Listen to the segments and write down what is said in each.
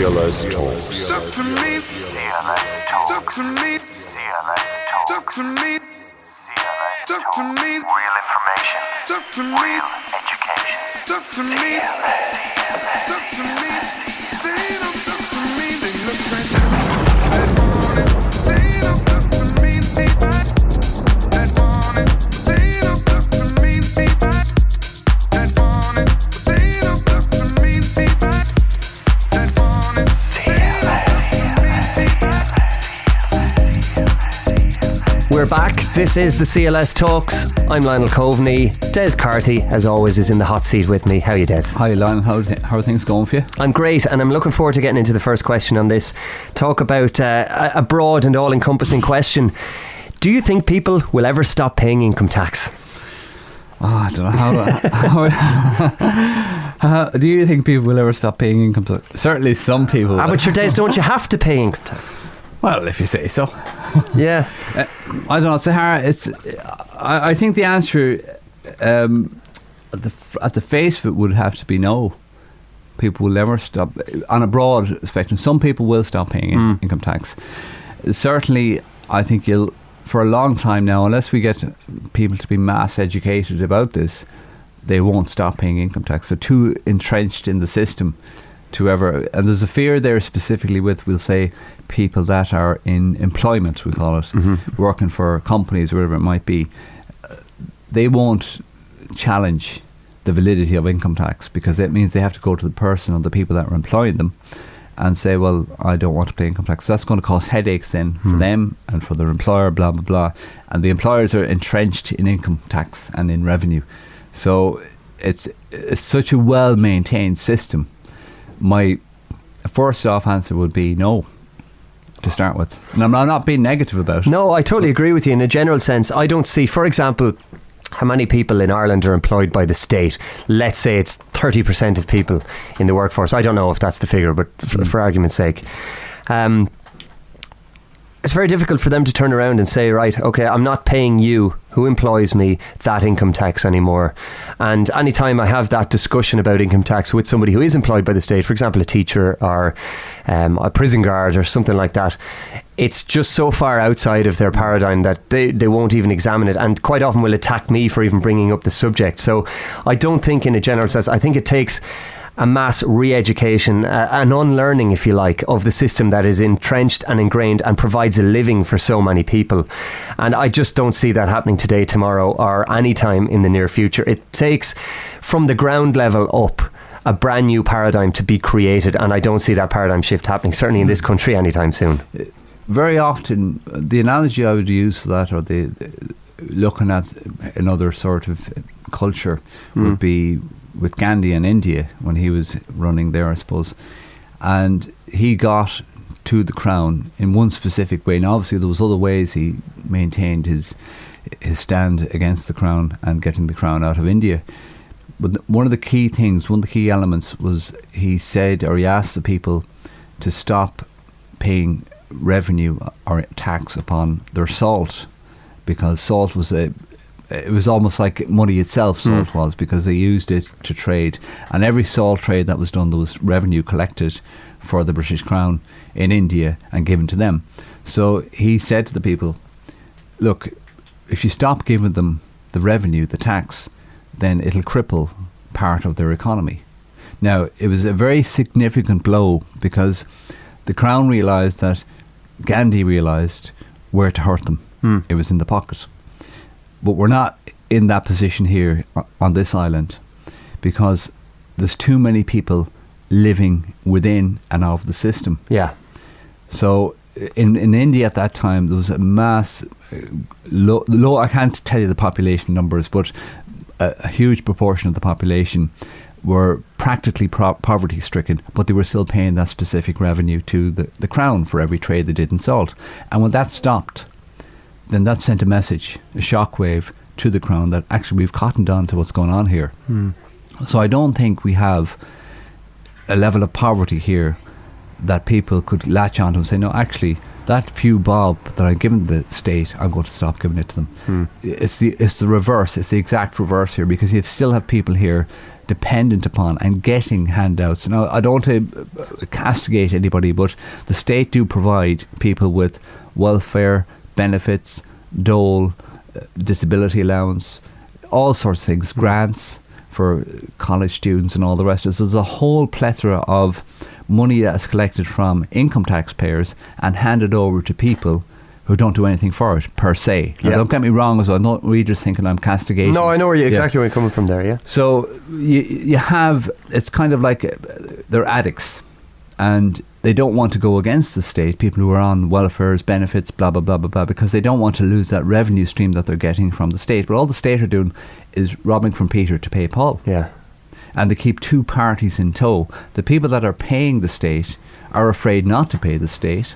CLS Talks. Talk to me. CLS Talks. Talk to me. CLS Talks. Talk to me. CLS Talk to Talks. me. Real information. Talk to me. Real education. Talk to me. Talk to me. They don't talk to me. They look right they want it. They don't talk to me. They want it. They don't talk to me. They want it. They don't talk to me. They want it. We're back. This is the CLS Talks. I'm Lionel Coveney. Des Carty, as always, is in the hot seat with me. How are you, Des? Hi Lionel, how are things going for you? I'm great, and I'm looking forward to getting into the first question on this. Talk about a broad and all-encompassing question. Do you think people will ever stop paying income tax? I don't know how do you think people will ever stop paying income tax? Certainly some people will. But your Des, don't you have to pay income tax? Well, if you say so. Yeah. I don't know, Sahara, I think the answer at the face of it would have to be no. People will never stop on a broad spectrum. Some people will stop paying income tax. Certainly, I think for a long time now, unless we get people to be mass educated about this, they won't stop paying income tax. They're too entrenched in the system to ever, and there's a fear there specifically with, we'll say, people that are in employment, we call it, working for companies, whatever it might be. They won't challenge the validity of income tax, because it means they have to go to the person or the people that are employing them and say, well, I don't want to pay income tax. So that's going to cause headaches then for them and for their employer, blah, blah, blah. And the employers are entrenched in income tax and in revenue. So it's such a well-maintained system. My first off answer would be no, to start with. And I'm not being negative about it. No, I totally agree with you. In a general sense, I don't see, for example, how many people in Ireland are employed by the state. Let's say it's 30% of people in the workforce. I don't know if that's the figure, but for argument's sake. It's very difficult for them to turn around and say, right, okay, I'm not paying you, who employs me, that income tax anymore. And anytime I have that discussion about income tax with somebody who is employed by the state, for example, a teacher or a prison guard or something like that, it's just so far outside of their paradigm that they won't even examine it, and quite often will attack me for even bringing up the subject. So I don't think, in a general sense, I think it takes a mass re-education, an unlearning, if you like, of the system that is entrenched and ingrained and provides a living for so many people. And I just don't see that happening today, tomorrow, or any time in the near future. It takes, from the ground level up, a brand new paradigm to be created, and I don't see that paradigm shift happening, certainly in this country, anytime soon. Very often, the analogy I would use for that, or the looking at another sort of culture, would be with Gandhi in India when he was running there, I suppose. And he got to the crown in one specific way. Now, obviously, there was other ways he maintained his stand against the crown and getting the crown out of India. But one of the key things, one of the key elements was he said, or he asked the people to stop paying revenue or tax upon their salt, because salt was it was almost like money itself, salt was, because they used it to trade. And every salt trade that was done, there was revenue collected for the British Crown in India and given to them. So he said to the people, look, if you stop giving them the revenue, the tax, then it'll cripple part of their economy. Now, it was a very significant blow, because the Crown realised that Gandhi realised where to hurt them. It was in the pocket. But we're not in that position here on this island, because there's too many people living within and of the system. Yeah. So in India at that time, there was a mass, low, I can't tell you the population numbers, but a huge proportion of the population were practically poverty stricken, but they were still paying that specific revenue to the Crown for every trade they did in salt. And when that stopped, then that sent a message, a shockwave to the Crown, that actually we've cottoned on to what's going on here. So I don't think we have a level of poverty here that people could latch onto and say, no, actually, that few bob that I've given the state, I'm going to stop giving it to them. It's the reverse. It's the exact reverse here, because you still have people here dependent upon and getting handouts. Now, I don't want to castigate anybody, but the state do provide people with welfare benefits, dole, disability allowance, all sorts of things, grants for college students and all the rest of it. So there's a whole plethora of money that's collected from income taxpayers and handed over to people who don't do anything for it, per se. Now, don't get me wrong as well. I'm not readers thinking I'm castigating. No, I know exactly where you're coming from there, yeah. So you have, it's kind of like they're addicts and they don't want to go against the state, people who are on welfares, benefits, blah, blah, blah, blah, blah, because they don't want to lose that revenue stream that they're getting from the state. But all the state are doing is robbing from Peter to pay Paul. Yeah. And they keep two parties in tow. The people that are paying the state are afraid not to pay the state,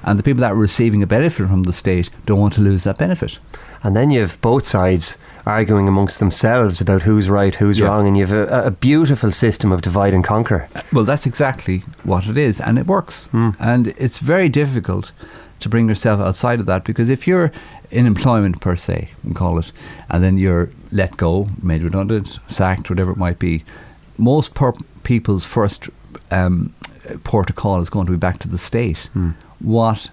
and the people that are receiving a benefit from the state don't want to lose that benefit. And then you have both sides arguing amongst themselves about who's right, who's wrong, and you have a beautiful system of divide and conquer. Well, that's exactly what it is, and it works. And it's very difficult to bring yourself outside of that, because if you're in employment per se, we call it, and then you're let go, made redundant, sacked, whatever it might be, most people's first port of call is going to be back to the state. What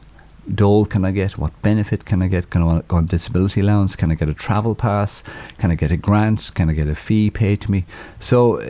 dole can I get? What benefit can I get? Can I go on disability allowance? Can I get a travel pass? Can I get a grant? Can I get a fee paid to me? So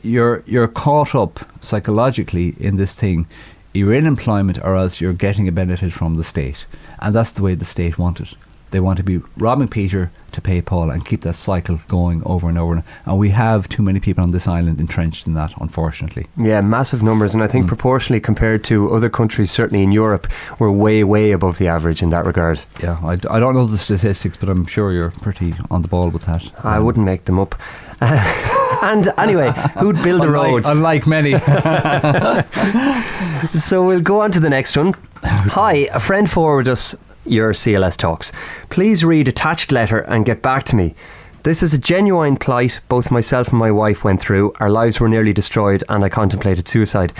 you're caught up psychologically in this thing. You're in employment, or else you're getting a benefit from the state, and that's the way the state want it. They want to be robbing Peter to pay Paul and keep that cycle going over and over. And we have too many people on this island entrenched in that, unfortunately. Yeah, massive numbers. And I think proportionally compared to other countries, certainly in Europe, we're way, way above the average in that regard. Yeah, I don't know the statistics, but I'm sure you're pretty on the ball with that. I wouldn't make them up. And anyway, who'd build the roads? Unlike many. So we'll go on to the next one. Hi, a friend forwarded us your CLS talks. Please read attached letter and get back to me. This is a genuine plight both myself and my wife went through. Our lives were nearly destroyed and I contemplated suicide.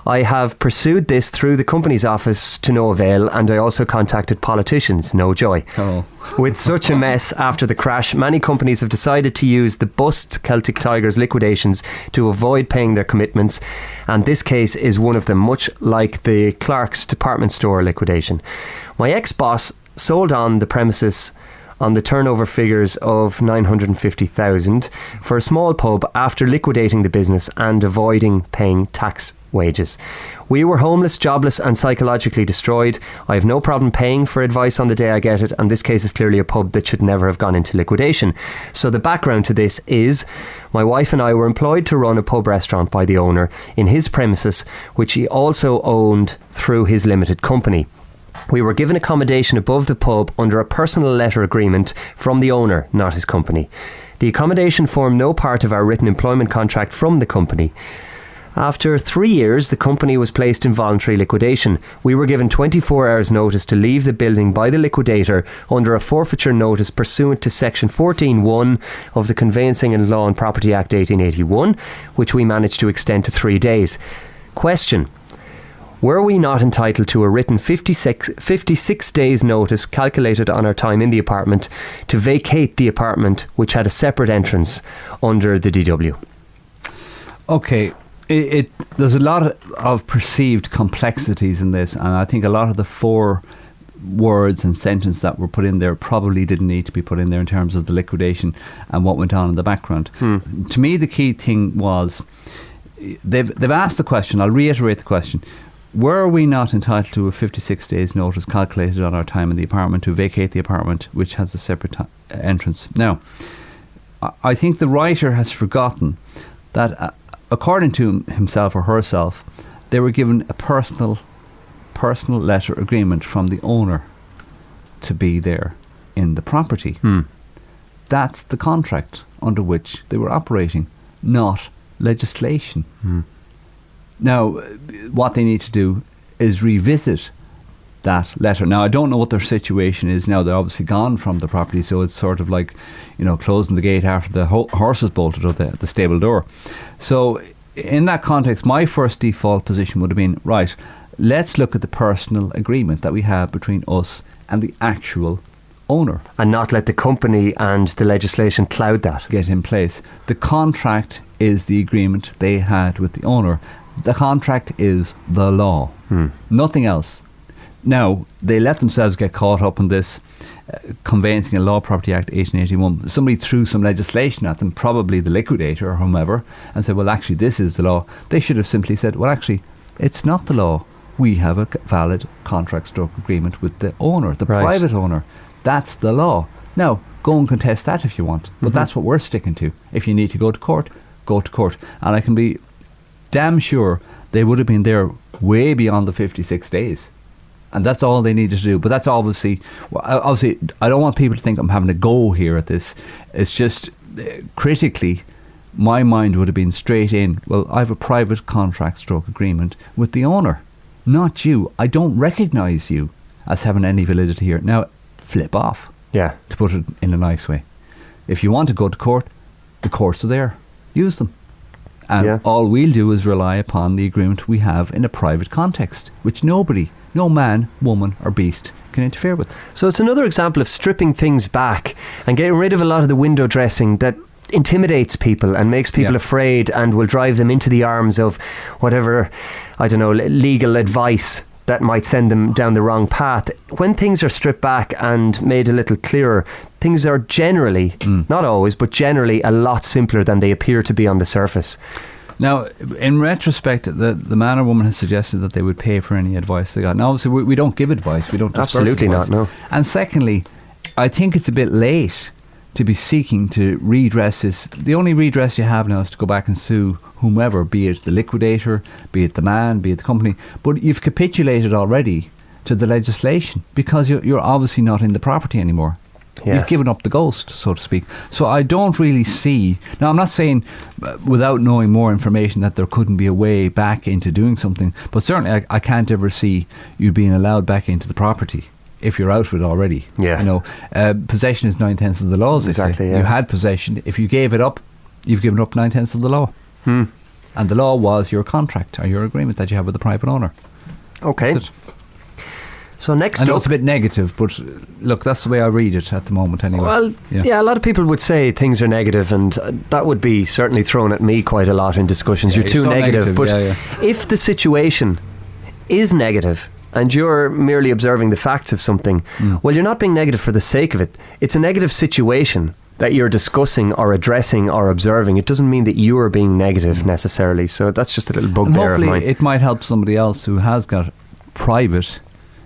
I have pursued this through the company's office to no avail, and I also contacted politicians. No joy. Oh. With such a mess after the crash, many companies have decided to use the bust Celtic Tigers liquidations to avoid paying their commitments, and this case is one of them, much like the Clark's department store liquidation. My ex-boss sold on the premises on the turnover figures of 950,000 for a small pub after liquidating the business and avoiding paying tax wages. We were homeless, jobless and psychologically destroyed. I have no problem paying for advice on the day I get it, and this case is clearly a pub that should never have gone into liquidation. So the background to this is my wife and I were employed to run a pub restaurant by the owner in his premises, which he also owned through his limited company. We were given accommodation above the pub under a personal letter agreement from the owner, not his company. The accommodation formed no part of our written employment contract from the company. After 3 years, the company was placed in voluntary liquidation. We were given 24 hours notice to leave the building by the liquidator under a forfeiture notice pursuant to section 14.1 of the Conveyancing and Law and Property Act 1881, which we managed to extend to 3 days. Question: were we not entitled to a written 56 days notice calculated on our time in the apartment to vacate the apartment, which had a separate entrance under the DW? Okay, there's a lot of perceived complexities in this, and I think a lot of the 4 words and sentences that were put in there probably didn't need to be put in there in terms of the liquidation and what went on in the background. To me, the key thing was they've asked the question. I'll reiterate the question. Were we not entitled to a 56 days notice calculated on our time in the apartment to vacate the apartment, which has a separate entrance? Now, I think the writer has forgotten that according to himself or herself, they were given a personal letter agreement from the owner to be there in the property. That's the contract under which they were operating, not legislation. Now, what they need to do is revisit that letter. Now, I don't know what their situation is now. They're obviously gone from the property, so it's sort of like, closing the gate after the horse is bolted or the stable door. So, in that context, my first default position would have been, right, let's look at the personal agreement that we have between us and the actual owner. And not let the company and the legislation cloud that. Get in place. The contract is the agreement they had with the owner. The contract is the law. Nothing else. Now, they let themselves get caught up in this Conveyancing and Law Property Act 1881. Somebody threw some legislation at them, probably the liquidator or whomever, and said, well, actually, this is the law. They should have simply said, well, actually, it's not the law. We have a valid contract stroke agreement with the owner, the Right. private owner. That's the law. Now, go and contest that if you want. But that's what we're sticking to. If you need to go to court, go to court. And I can be damn sure they would have been there way beyond the 56 days. And that's all they needed to do. But that's obviously, I don't want people to think I'm having a go here at this. It's just, critically, my mind would have been straight in, well, I have a private contract stroke agreement with the owner, not you. I don't recognise you as having any validity here. Now, flip off, Yeah. to put it in a nice way. If you want to go to court, the courts are there. Use them. And Yeah. all we'll do is rely upon the agreement we have in a private context, which nobody, no man, woman or beast can interfere with. So it's another example of stripping things back and getting rid of a lot of the window dressing that intimidates people and makes people Yeah. afraid and will drive them into the arms of whatever, I don't know, legal advice that might send them down the wrong path. When things are stripped back and made a little clearer, things are generally, not always, but generally a lot simpler than they appear to be on the surface. Now, in retrospect, the man or woman has suggested that they would pay for any advice they got. Now, obviously, we don't give advice. We don't disperse Absolutely advice. not, no. And secondly, I think it's a bit late to be seeking to redress this. The only redress you have now is to go back and sue whomever, be it the liquidator, be it the man, be it the company. But you've capitulated already to the legislation because you're obviously not in the property anymore. Yeah. You've given up the ghost, so to speak. So I don't really see... Now, I'm not saying, without knowing more information, that there couldn't be a way back into doing something. But certainly, I can't ever see you being allowed back into the property if you're out of it already. Yeah. You know, possession is 9/10 of the law, as they say. Exactly, yeah. You had possession. If you gave it up, you've given up 9/10 of the law. And the law was your contract or your agreement that you have with the private owner. Okay. That's it. So next I know up... it's a bit negative, but look, that's the way I read it at the moment anyway. Well, yeah, a lot of people would say things are negative, and that would be certainly thrown at me quite a lot in discussions. Yeah, You're too so negative. negative, But yeah. if the situation is negative and you're merely observing the facts of something, well, you're not being negative for the sake of it. It's a negative situation that you're discussing or addressing or observing. It doesn't mean that you are being negative necessarily. So that's just a little And bugbear of hopefully mine. it might help somebody else who has got private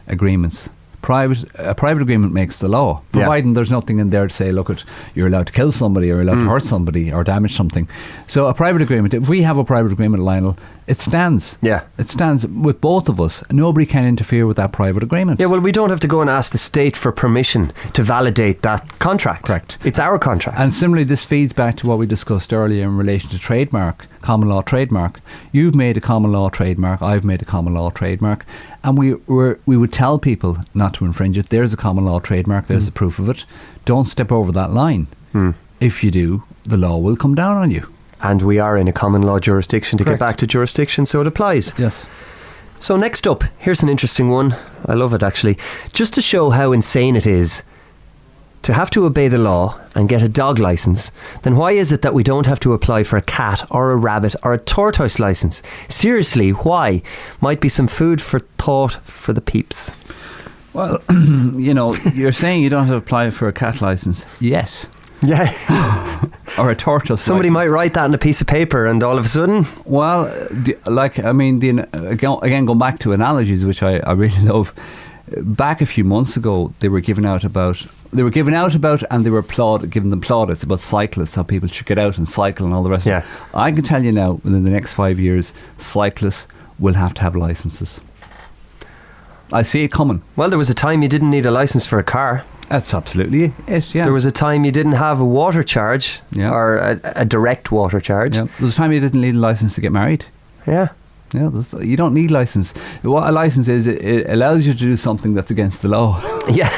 agreements. A private agreement makes the law, Yeah. providing there's nothing in there to say, look, you're allowed to kill somebody or you're allowed to hurt somebody or damage something. So a private agreement, if we have a private agreement, Lionel, it stands. Yeah. It stands with both of us. Nobody can interfere with that private agreement. Yeah, well, we don't have to go and ask the state for permission to validate that contract. Correct. It's our contract. And similarly, this feeds back to what we discussed earlier in relation to trademark, common law trademark. You've made a common law trademark, I've made a common law trademark, and we would tell people not to infringe it. There's a common law trademark, there's the proof of it. Don't step over that line. If you do, the law will come down on you. And we are in a common law jurisdiction to Correct. get back to jurisdiction, so it applies. Yes. So next up, here's an interesting one. I love it, actually. Just to show how insane it is to have to obey the law and get a dog licence, then why is it that we don't have to apply for a cat or a rabbit or a tortoise licence? Seriously, why? Might be some food for thought for the peeps. Well, you know, you're saying you don't have to apply for a cat licence yet. Yeah. Or a tortoise Somebody licence. might write that on a piece of paper and all of a sudden... Well, again, going back to analogies, which I really love. Back a few months ago, they were giving out about, and they were giving them plaudits about cyclists, how people should get out and cycle and all the rest Yeah. of it. I can tell you now, within the next 5 years, cyclists will have to have licences. I see it coming. Well, there was a time you didn't need a licence for a car. That's absolutely it, yeah. There was a time you didn't have a water charge, Yeah. or a direct water charge. Yeah. There was a time you didn't need a licence to get married. Yeah. Yeah, you don't need license. What a license is, it allows you to do something that's against the law. Yeah.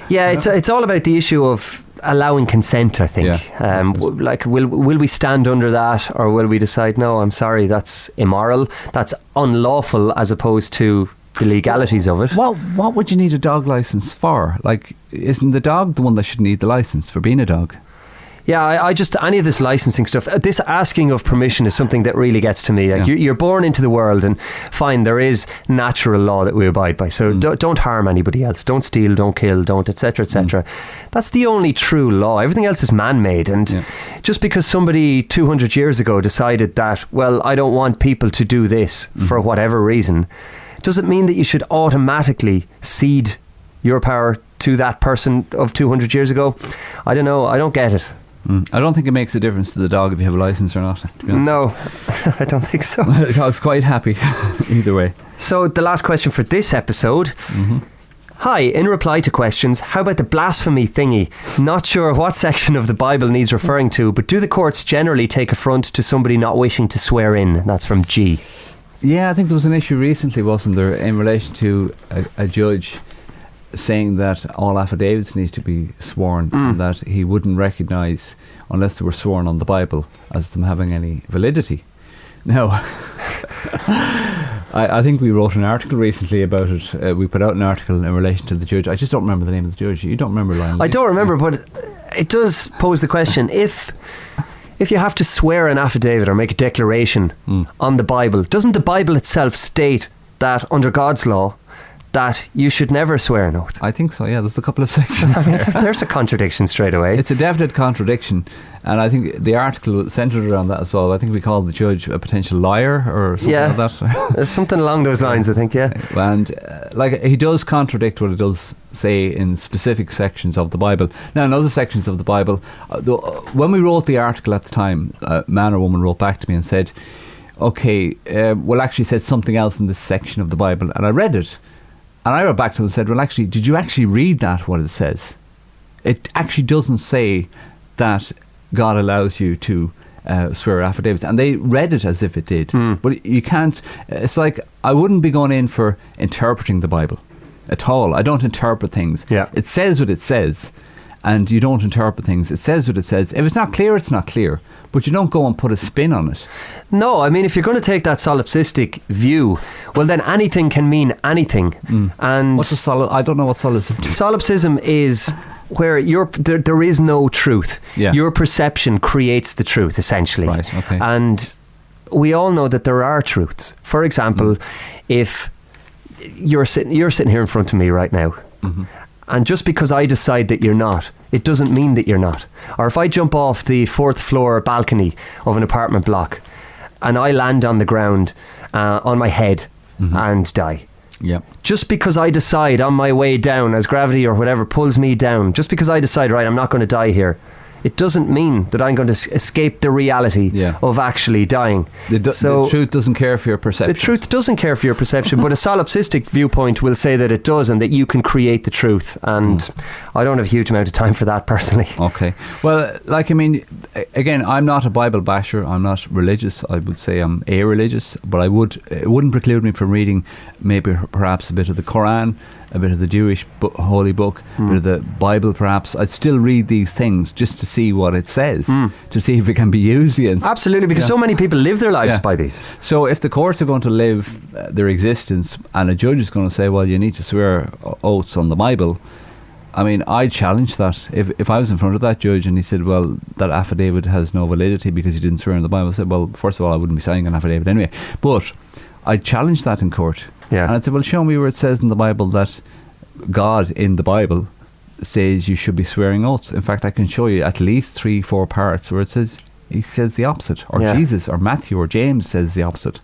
Yeah, it's all about the issue of allowing consent, I think. Yeah, Like, will we stand under that, or will we decide, no, I'm sorry, that's immoral, that's unlawful, as opposed to the legalities of it? What would you need a dog license for? Like, isn't the dog the one that should need the license for being a dog? Yeah, I just, any of this licensing stuff, this asking of permission is something that really gets to me. Like, Yeah. you're born into the world, and fine, there is natural law that we abide by. So don't harm anybody else. Don't steal, don't kill, don't, etc., etc. That's the only true law. Everything else is man-made. And just because somebody 200 years ago decided that, well, I don't want people to do this for whatever reason, doesn't mean that you should automatically cede your power to that person of 200 years ago. I don't know. I don't get it. I don't think it makes a difference to the dog if you have a license or not, to be honest. No, I don't think so. The dog's quite happy either way. So the last question for this episode. Hi, in reply to questions, how about the blasphemy thingy? Not sure what section of the Bible needs referring to, but do the courts generally take affront to somebody not wishing to swear in? That's from G. Yeah, I think there was an issue recently, wasn't there, in relation to a judge saying that all affidavits need to be sworn and that he wouldn't recognise, unless they were sworn on the Bible, as them having any validity. Now, I think we wrote an article recently about it. We put out an article in relation to the judge. I just don't remember the name of the judge. You don't remember, Lionel? I don't remember, but it does pose the question, if you have to swear an affidavit or make a declaration on the Bible, doesn't the Bible itself state that under God's law that you should never swear an oath? I think so, yeah. There's a couple of sections there. There's a contradiction straight away. It's a definite contradiction, and I think the article centred around that as well. I think we called the judge a potential liar or something like that. Something along those lines, I think, yeah. And like, he does contradict what it does say in specific sections of the Bible. Now, in other sections of the Bible, when we wrote the article at the time, a man or woman wrote back to me and said, okay, well, actually said something else in this section of the Bible, and I read it. And I wrote back to him and said, well, actually, did you actually read that, what it says? It actually doesn't say that God allows you to swear affidavits. And they read it as if it did. But you can't, it's like, I wouldn't be going in for interpreting the Bible at all. I don't interpret things. Yeah. It says what it says, and you don't interpret things. It says what it says. If it's not clear, it's not clear. But you don't go and put a spin on it. No, I mean, if you're going to take that solipsistic view, well, then anything can mean anything. And What's a I don't know what solipsism is. solipsism is where there is no truth. Yeah. Your perception creates the truth, essentially. Right, okay. And we all know that there are truths. For example, if you're sitting here in front of me right now, and just because I decide that you're not, it doesn't mean that you're not. Or if I jump off the 4th floor balcony of an apartment block and I land on the ground on my head and die, Yeah. just because I decide on my way down, as gravity or whatever pulls me down, just because I decide, right, I'm not going to die here, it doesn't mean that I'm going to escape the reality of actually dying. The truth doesn't care for your perception. The truth doesn't care for your perception, but a solipsistic viewpoint will say that it does and that you can create the truth. And I don't have a huge amount of time for that personally. Okay. Well, like, I mean, again, I'm not a Bible basher. I'm not religious. I would say I'm a-religious, but it wouldn't preclude me from reading maybe perhaps a bit of the Quran, a bit of the Jewish holy book, a bit of the Bible perhaps. I'd still read these things just to see what it says, to see if it can be used against. Absolutely, because so many people live their lives by these. So if the courts are going to live their existence and a judge is going to say, well, you need to swear oaths on the Bible, I mean, I'd challenge that. If I was in front of that judge and he said, well, that affidavit has no validity because you didn't swear on the Bible, I said, well, first of all, I wouldn't be signing an affidavit anyway. But I'd challenge that in court. Yeah. And I'd say, well, show me where it says in the Bible that God in the Bible says you should be swearing oaths. In fact, I can show you at least 3-4 parts where it says, he says the opposite, or Jesus or Matthew or James says the opposite.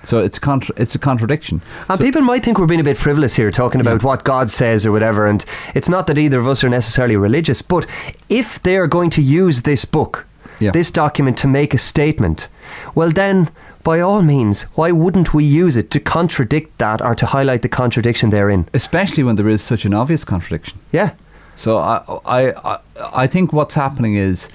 So it's a contradiction. And so people might think we're being a bit frivolous here, talking about what God says or whatever, and it's not that either of us are necessarily religious, but if they are going to use this book, this document, to make a statement, well then, by all means, why wouldn't we use it to contradict that or to highlight the contradiction therein? Especially when there is such an obvious contradiction. Yeah. So I think what's happening is,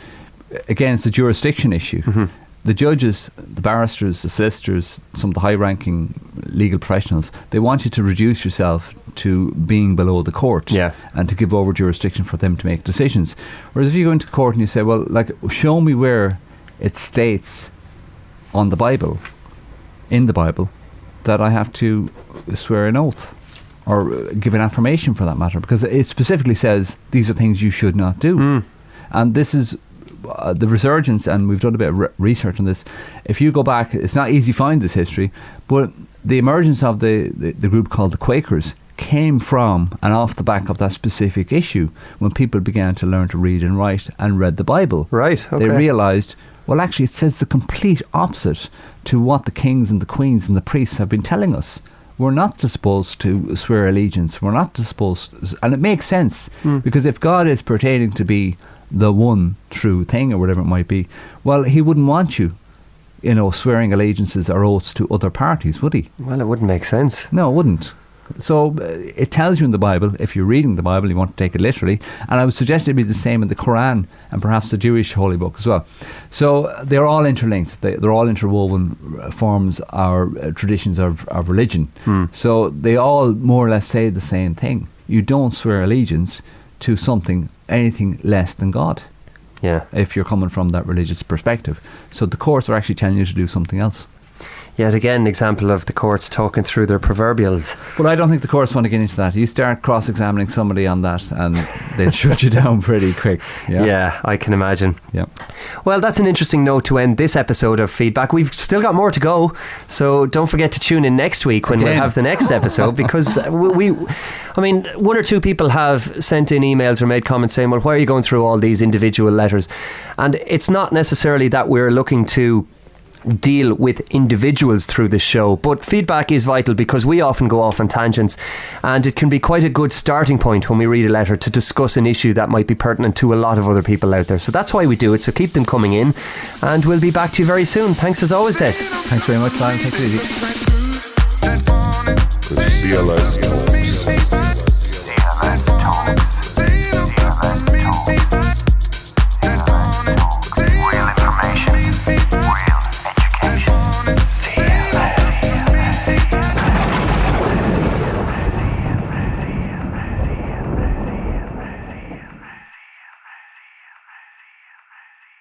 again, it's the jurisdiction issue. The judges, the barristers, the solicitors, some of the high-ranking legal professionals, they want you to reduce yourself to being below the court and to give over jurisdiction for them to make decisions. Whereas if you go into court and you say, well, like, show me where it states on the Bible, in the Bible, that I have to swear an oath or give an affirmation for that matter, because it specifically says these are things you should not do. And this is the resurgence, and we've done a bit of research on this. If you go back, it's not easy to find this history, but the emergence of the group called the Quakers came from and off the back of that specific issue when people began to learn to read and write and read the Bible. Right, okay. They realised, well, actually, it says the complete opposite to what the kings and the queens and the priests have been telling us. We're not supposed to swear allegiance. We're not supposed to, and it makes sense, because if God is pertaining to be the one true thing or whatever it might be, well, he wouldn't want you, swearing allegiances or oaths to other parties, would he? Well, it wouldn't make sense. No, it wouldn't. So it tells you in the Bible, if you're reading the Bible, you want to take it literally, and I would suggest it be the same in the Quran and perhaps the Jewish holy book as well. So they're all interlinked. They're all interwoven forms or traditions of religion. So they all more or less say the same thing. You don't swear allegiance to anything less than God. Yeah. If you're coming from that religious perspective. So the courts are actually telling you to do something else. Yet again, example of the courts talking through their proverbials. Well, I don't think the courts want to get into that. You start cross-examining somebody on that and they'll shut you down pretty quick. Yeah, I can imagine. Yeah. Well, that's an interesting note to end this episode of Feedback. We've still got more to go, so don't forget to tune in next week when we'll have the next episode, because one or two people have sent in emails or made comments saying, well, why are you going through all these individual letters? And it's not necessarily that we're looking to deal with individuals through this show, but feedback is vital because we often go off on tangents, and it can be quite a good starting point when we read a letter to discuss an issue that might be pertinent to a lot of other people out there. So that's why we do it, so keep them coming in, and we'll be back to you very soon. Thanks as always, Des. Thanks very much, Ryan. Take it easy. The CLS talks.